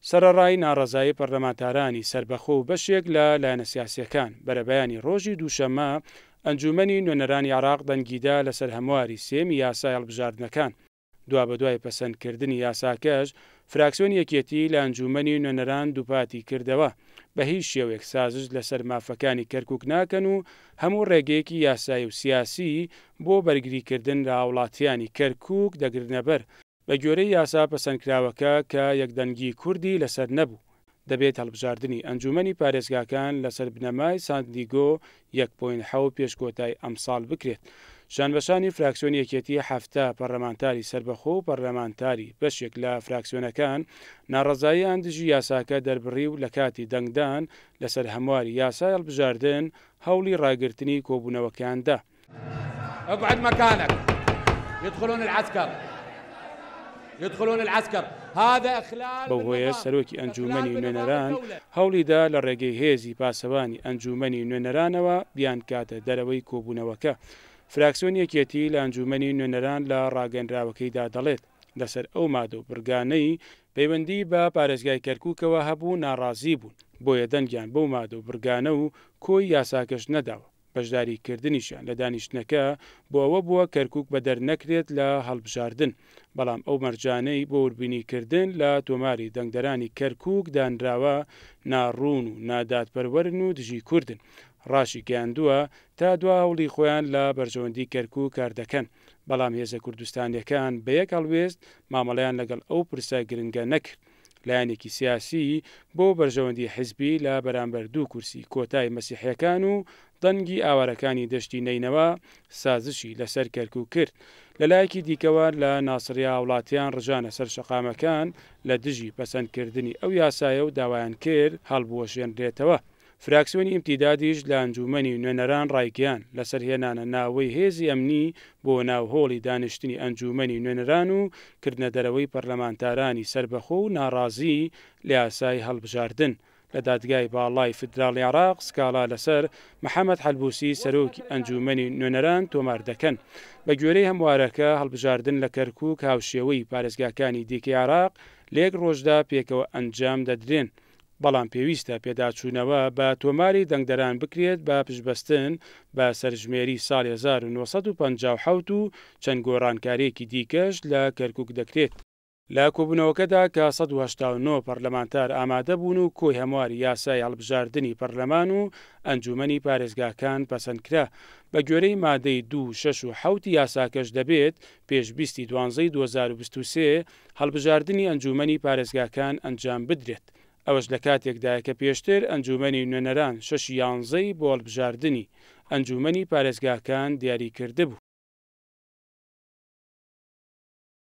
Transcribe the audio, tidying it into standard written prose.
سەرەڕای ناڕەزایی پەرلەمانتارانی سەربەخۆ و بەشێک لە لایەنە سیاسیەکان بەرەبەیانی ڕۆژی دووشەممە ئەنجومەنی نوێنەرانی عێراق دەنگیدا لەسەر هەمواری سێمی یاسای هەڵبژاردنەکان. دوا بەدوای پەسەندکردنی یاساکەش فراکسیۆن یەکێتی لە ئەنجومەنی نوێنەران دووپاتی کردەوە بە هیچ شێوەیەک سازش لەسەر مافەکانی کەرکووک ناکەن و هەموو ڕێگەیەکی یاسایی و سیاسی بۆ بەرگریکردن لە وڵاتیانی کەرکووک دەگرنەبەر بە گوێرەی یاسا پەسەندکراوەکە کە یەکدەنگی کوردی لەسەر نەبوو. دەبێت هەڵبژاردننی ئەنجومەنی پارێزگاکان لەسەر بنەمای ساندیگۆ 1.7 پێشکۆتای ئەمساڵ بکرێت. شانبەشانی فراکسیۆن یەکێتی هەفتە پەرلەمانتاری سەربەخۆ و پەرلەمانتاری بەشێک لە فراکسیۆنەکان ناڕەزاییان دژی یاساکە دەربڕی و لە کاتی دەنگدان لەسەر هەمواری یاسای هەڵبژاردن هەوڵی ڕاگررتنی کۆبوونەوەکاندا. اقعد مكانك. يدخلون العسكر هذا اخلال. بەو هۆیە سەرۆکی ئەنجومەنی نوێنەران هەوڵیدا لە ڕێگەی هێزی پاسەوانی ئەنجومەنی نوێنەرانەوە بیان کاتە دەرەوەی کۆبوونەوەکە. فراکسیۆن یەکێتی لە ئەنجومەنی نوێنەران لە ڕاگەنراوەکەیدا دەڵێت لەسەر ئەو مادە و برگانەی پەیوەندی بە پارێزگای کەرکووکەوە هەبوو ناڕازی بوون، بۆیە دەنگیان بەو مادە و برگانە و کۆی یاساکەش نەداوە. بەشداریکردنیشیان لە دانیشتنەکە بۆ ئەوە بووە کەرکووک بە دەرنەکرێت لە هەڵبژاردن، بەڵام ئەو مەرجانەی بۆ وربینیکردن لە تۆماری دەنگدەرانی کەرکووک دانراوە ناڕوون و نادادپەروەرن و دژی کوردن. ڕاشی گەیاندووە تا دوا هەوڵی خۆیان لە بەرژەوەندی کەرکووک کار دەکەن، بەڵام هێزە کوردستانیەکان بە یەک هەڵوێست مامەڵەیان لەگەڵ ئەو پرسە گرنگە نەکرد. لایەنێکی سیاسی بۆ بەرژەوەندی حیزبی لە بەرامبەر دوو کورسی کۆتای مەسیحیەکان و دەنگی ئاوارەکانی دەشتی نینەوە سازشی لەسەر کەرکووک کرد. لەلایەکی دیکەوە لە ناسریا وڵاتیان ڕژانە سەر شەقامەکان لە دژی پەسەندکردنی ئەو یاسایە و داوایان کرد هەڵبوەشێنرێتەوە. فراکسیۆنی ئیمتیدادیش لە ئەنجومەنی نوێنەران ڕایگەیان لەسەر هێنانە ناوەی هێزی ئەمنی بۆ ناوهۆڵی دانیشتنی ئەنجومەنی نوێنەران و کردنە دەرەوەی پەرلەمانتارانی سەربەخۆ و ناڕازی لە یاسای هەڵبژاردن. لە دادگای باڵای فدراڵی عێراق سکاڵا لەسەر محەممەد حەلبوسی سەرۆکی ئەنجومەنی نوێنەران تۆمار دەکەن. بە گوێرەی هەموارەکە هەڵبژاردن لە کەرکووک هاوشێوەی پارێزگاکانی دیکەی عێراق لە یەک ڕۆژدا پێکەوە ئەنجام دەدرێن، بەڵام پێویستە پێداچوونەوە بە تۆماری دەنگدەران بکرێت بە پشبەستن بە سەرژمێری ساڵی 1957 و چەند گۆڕانکارێکی دیکەش لە کەرکووک دەکرێت. لە کۆبوونەوەکەدا کە 1970 پەرلەمانتار ئامادە بوون و کۆی هەمواری یاسای هەڵبژاردننی پەرلەمان و ئەنجومەنی پارێزگاکان پەسەندکرا. بە گوێرەی مادەی 2، 6 و 7 یاساکەش دەبێت پێش 20 دوازەی 2023 هەڵبژاردننی ئەنجومەنی پارێزگاکان ئەنجام بدرێت. ئەوەش لە کاتێکدایە کە پێشتر ئەنجومەنی نوێنەران 6 یانزەی بۆ هەڵبژاردننی ئەنجومەنی پارێزگاکان دیاری کرده بوو.